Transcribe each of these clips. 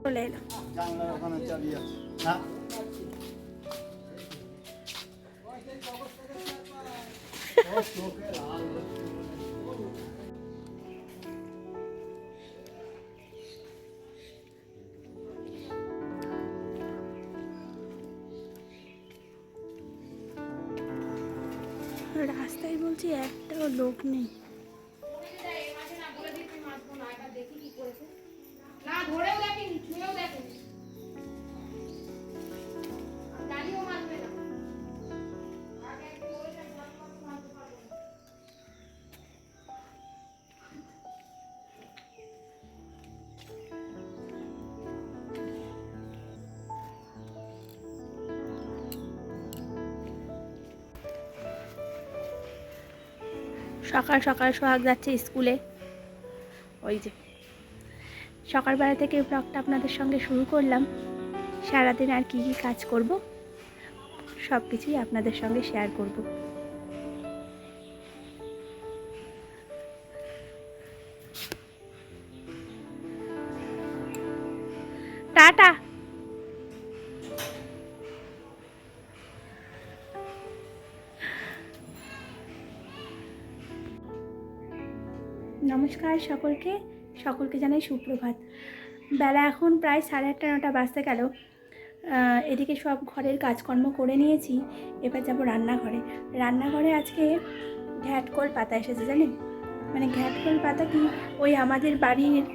চলে এলো। জানলার ওখানে চাবি আছে না? রাস্তায় বলছি একটাও লোক নেই। সকাল সকাল সোহাগ যাচ্ছে স্কুলে। ওই যে সকালবেলা থেকে ব্লগটা আপনাদের সঙ্গে শুরু করলাম। সারাদিন আর কি কি কাজ করব সব কিছুই আপনাদের সঙ্গে শেয়ার করব। টাটা। নমস্কার সকলকে, সকলকে জানাই সুপ্রভাত। বেলা এখন প্রায় 8:30 9টা বাজতে গেল। এদিকে সব ঘরের কাজকর্ম করে নিয়েছি। এবার যাব রান্নাঘরে। রান্নাঘরে আজকে ঘ্যাটকল পাতা এসেছে, জানেন? মানে ঘ্যাটকল পাতা কি, ওই আমাদের বাড়ির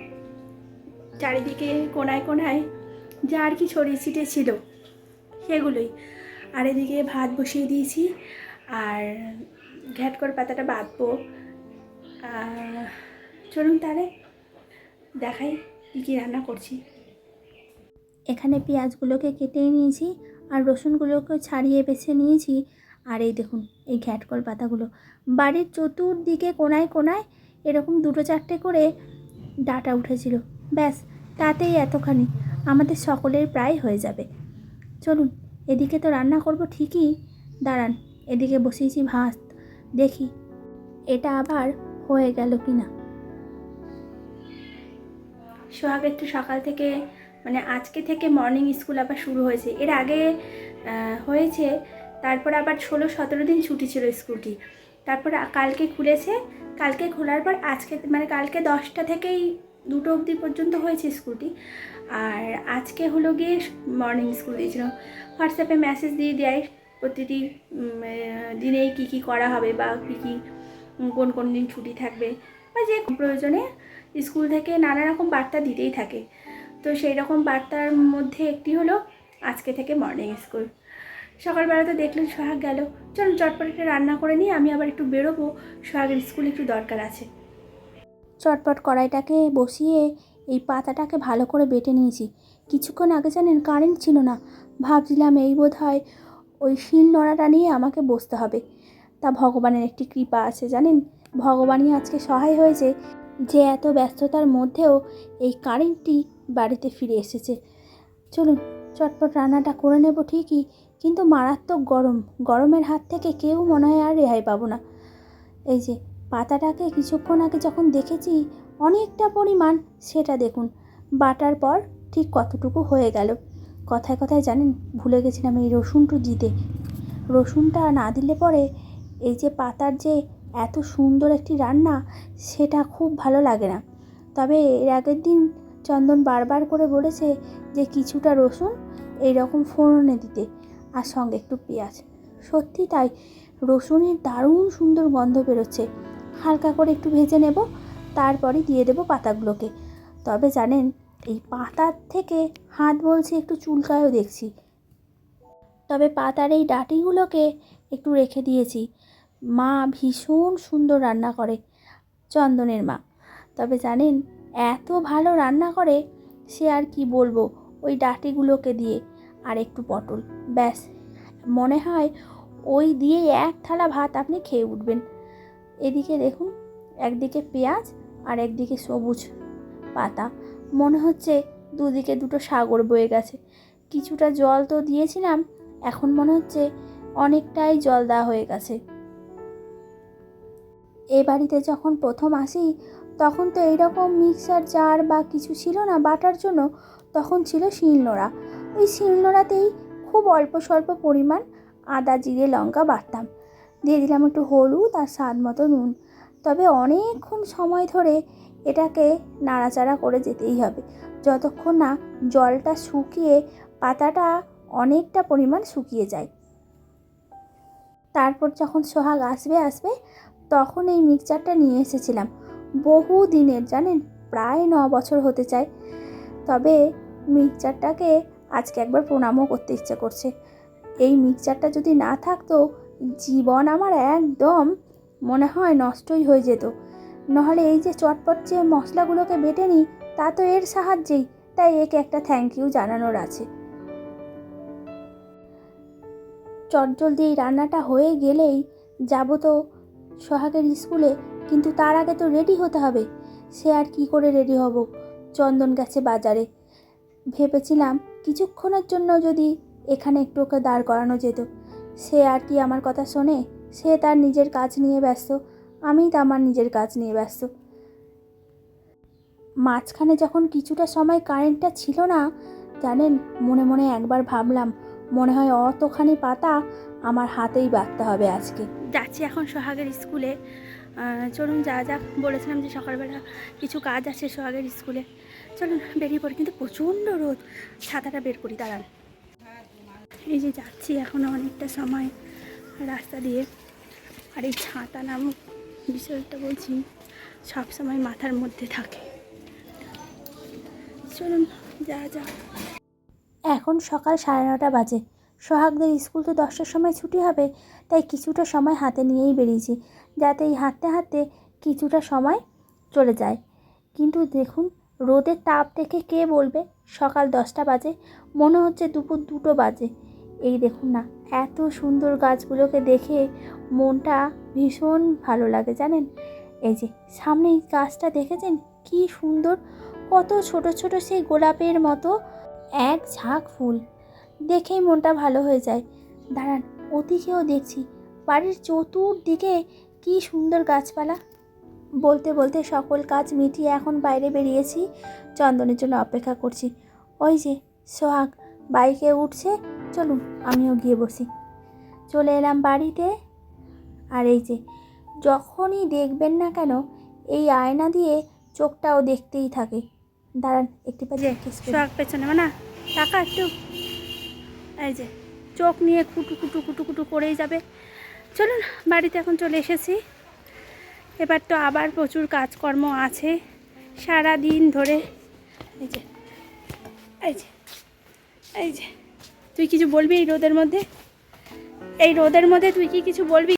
চারিদিকে কোনায় কোনায় যা আর কি ছড়িয়ে ছিটিয়ে ছিল সেগুলোই। আর এদিকে ভাত বসিয়ে দিয়েছি, আর ঘ্যাটকল পাতাটা বাঁধবো। চলুন তাহলে দেখাই কী কী রান্না করছি। এখানে পেঁয়াজগুলোকে কেটে নিয়েছি, আর রসুনগুলোকে ছাড়িয়ে বেছে নিয়েছি। আর এই দেখুন এই ঘ্যাটকল পাতাগুলো বাড়ির চতুর্দিকে কোনায় কোনায় এরকম 2 4টে করে ডাঁটা উঠেছিল। ব্যাস তাতেই এতখানি আমাদের সকলের প্রায় হয়ে যাবে। চলুন এদিকে তো রান্না করব ঠিকই, দাঁড়ান এদিকে বসিয়েছি ভাত, দেখি এটা আবার হয়ে গেল কি না। সোহাগ একটু সকাল থেকে, মানে আজকে থেকে মর্নিং স্কুল আবার শুরু হয়েছে। এর আগে হয়েছে, তারপর আবার 16 17 দিন ছুটি ছিল স্কুলটি। তারপর কালকে খুলেছে। কালকে খোলার পর আজকে, মানে কালকে 10টা থেকেই 2টো অবধি পর্যন্ত হয়েছে স্কুলটি। আর আজকে হলো গিয়ে মর্নিং স্কুল দিয়েছিল। হোয়াটসঅ্যাপে মেসেজ দিয়ে দেয় প্রতিটি দিনেই কী কী করা হবে, বা কী কী কোন কোন দিন ছুটি থাকবে, বা যে প্রয়োজনে স্কুল থেকে নানা রকম বার্তা দিতেই থাকে। তো সেই রকম বার্তার মধ্যে একটি হলো আজকে থেকে মর্নিং স্কুল। সকালবেলা তো দেখলেন সোহাগ গেল। চলুন চটপট একটা রান্না করে নিই, আমি আবার একটু বেরোবো, সোহাগের স্কুলে একটু দরকার আছে। চটপট কড়াইটাকে বসিয়ে এই পাতাটাকে ভালো করে বেটে নিয়েছি। কিছুক্ষণ আগে জানেন কারেন্ট ছিল না, ভাবছিলাম এই বোধ হয় ওই শিল নোড়াটা নিয়ে আমাকে বসতে হবে। তা ভগবানের একটি কৃপা আছে জানেন, ভগবানই আজকে সহায় হয়েছে যে এত ব্যস্ততার মধ্যেও এই কারেন্টটি বাড়িতে ফিরে এসেছে। চলুন চটপট রান্নাটা করে নেব ঠিকই, কিন্তু মারাত্মক গরম, গরমের হাত থেকে কেউ মনে হয় আর রেহাই পাবো না। এই যে পাতাটাকে কিছুক্ষণ আগে যখন দেখেছি অনেকটা পরিমাণ, সেটা দেখুন বাটার পর ঠিক কতটুকু হয়ে গেল। কথায় কথায় জানেন ভুলে গেছিলাম এই রসুনটা দিতে। রসুনটা না দিলে পরে এই যে পাতার যে এত সুন্দর একটি রান্না, সেটা খুব ভালো লাগে না। তবে এর আগের দিন চন্দন বারবার করে বলেছে যে কিছুটা রসুন এইরকম ফোড়নে দিতে, আর সঙ্গে একটু পেঁয়াজ। সত্যি তাই, রসুনের দারুণ সুন্দর গন্ধ বেরোচ্ছে। হালকা করে একটু ভেজে নেব, তারপরে দিয়ে দেব পাতাগুলোকে। তবে জানেন এই পাতার থেকে হাত বলছে একটু চুলকায়ও দেখছি। তবে পাতার এই ডাঁটিগুলোকে একটু রেখে দিয়েছি। মা ভীষণ সুন্দর রান্না করে, চন্দনের মা। তবে জানেন এত ভালো রান্না করে, সে আর কি বলবো। ওই ডাঁটিগুলোকে দিয়ে আর একটু পটল, ব্যাস মনে হয় ওই দিয়ে 1 থালা ভাত আপনি খেয়ে উঠবেন। এদিকে দেখুন একদিকে পেঁয়াজ আর একদিকে সবুজ পাতা, মনে হচ্ছে দুদিকে দুটো সাগর বয়ে গেছে। কিছুটা জল তো দিয়েছিলাম, এখন মনে হচ্ছে অনেকটাই জল দেওয়া হয়ে গেছে। এ বাড়িতে যখন প্রথম আসি তখন তো এইরকম মিক্সার জার বা কিছু ছিল না বাটার জন্য, তখন ছিল শিলনোড়া। ওই শিলনোড়াতেই খুব অল্প স্বল্প পরিমাণ আদা জিরে লঙ্কা বাটতাম, দিয়ে দিলাম একটু হলুদ আর স্বাদ মতো নুন। তবে অনেকক্ষণ সময় ধরে এটাকে নাড়াচাড়া করে যেতেই হবে, যতক্ষণ না জলটা শুকিয়ে পাতাটা অনেকটা পরিমাণ শুকিয়ে যায়। তারপর যখন সোহাগ আসবে তখন এই মিক্সচারটা নিয়ে এসেছিলাম, বহু দিনের, জানেন, প্রায় 9 বছর হতে চায়। তবে মিক্সচারটাকে আজকে একবার প্রণামও করতে ইচ্ছে করছে। এই মিক্সচারটা যদি না থাকতো জীবন আমার একদম মনে হয় নষ্টই হয়ে যেত। নাহলে এই যে চটপট যে মশলাগুলোকে বেটে নিই তা তো এর সাহায্যেই, তাই একে একটা থ্যাংক ইউ জানানোর আছে। চটজলদি এই রান্নাটা হয়ে গেলেই যাব তো সোহাগের স্কুলে, কিন্তু তার আগে তো রেডি হতে হবে। সে আর কি করে রেডি হব, চন্দন গেছে বাজারে। ভেবেছিলাম কিছুক্ষণের জন্য যদি এখানে একটু ওকে দাঁড় করানো যেত। সে আর কি আমার কথা শোনে, সে তার নিজের কাজ নিয়ে ব্যস্ত, আমি তো আমার নিজের কাজ নিয়ে ব্যস্ত। মাঝখানে যখন কিছুটা সময় কারেন্টটা ছিল না, জানেন, মনে মনে একবার ভাবলাম মনে হয় অতখানি পাতা আমার হাতেই বাঁধতে হবে আজকে। যাচ্ছি এখন সোহাগের স্কুলে। চলুন যা যাক, বলেছিলাম যে সকালবেলা কিছু কাজ আছে সোহাগের স্কুলে, চলুন বেরিয়ে পড়ি। কিন্তু প্রচণ্ড রোদ, ছাতাটা বের করি, দাঁড়ান। এই যে যাচ্ছি এখনও অনেকটা সময় রাস্তা দিয়ে, আর এই ছাতা নামক বিষয়টা বলছি সব সময় মাথার মধ্যে থাকে। চলুন যা যাক। এখন সকাল 9:30 বাজে। সোহাগদের স্কুল তো 10টার সময় ছুটি হবে, তাই কিছুটা সময় হাতে নিয়েই বেরিয়েছি, যাতে এই হাঁটতে হাঁটতে কিছুটা সময় চলে যায়। কিন্তু দেখুন, রোদের তাপ দেখে কে বলবে সকাল 10টা বাজে, মনে হচ্ছে দুপুর 2টো বাজে। এই দেখুন না, এত সুন্দর গাছগুলোকে দেখে মনটা ভীষণ ভালো লাগে, জানেন। এই যে সামনে এই গাছটা দেখেছেন কি সুন্দর, কত ছোট ছোট সেই গোলাপের মতো এক ঝাঁক ফুল, দেখেই মনটা ভালো হয়ে যায়। দাঁড়ান, ওদিকেও দেখছি, বাড়ির চতুর্দিকে কি সুন্দর গাছপালা। বলতে বলতে সকল কাজ মিটিয়ে এখন বাইরে বেরিয়েছি, চন্দনের জন্য অপেক্ষা করছি। ওই যে সোহাগ বাইকে উঠছে, চলুন আমিও গিয়ে বসি। চলে এলাম বাড়িতে। আর এই যে যখনই দেখবেন না কেন এই আয়না দিয়ে চোখটাও দেখতেই থাকে। দাঁড়ান একটি পাশে সোহাগ পেছনে না টাকা একটু, এই যে চোখ নিয়ে কুটু কুটু কুটু কুটু করেই যাবে। চলুন বাড়িতে এখন চলে এসেছি। এবার তো আবার প্রচুর কাজকর্ম আছে সারা দিন ধরে। এই যে এই যে এই যে তুই কিছু বলবি এই রোদের মধ্যে? এই রোদের মধ্যে তুই কি কিছু বলবি?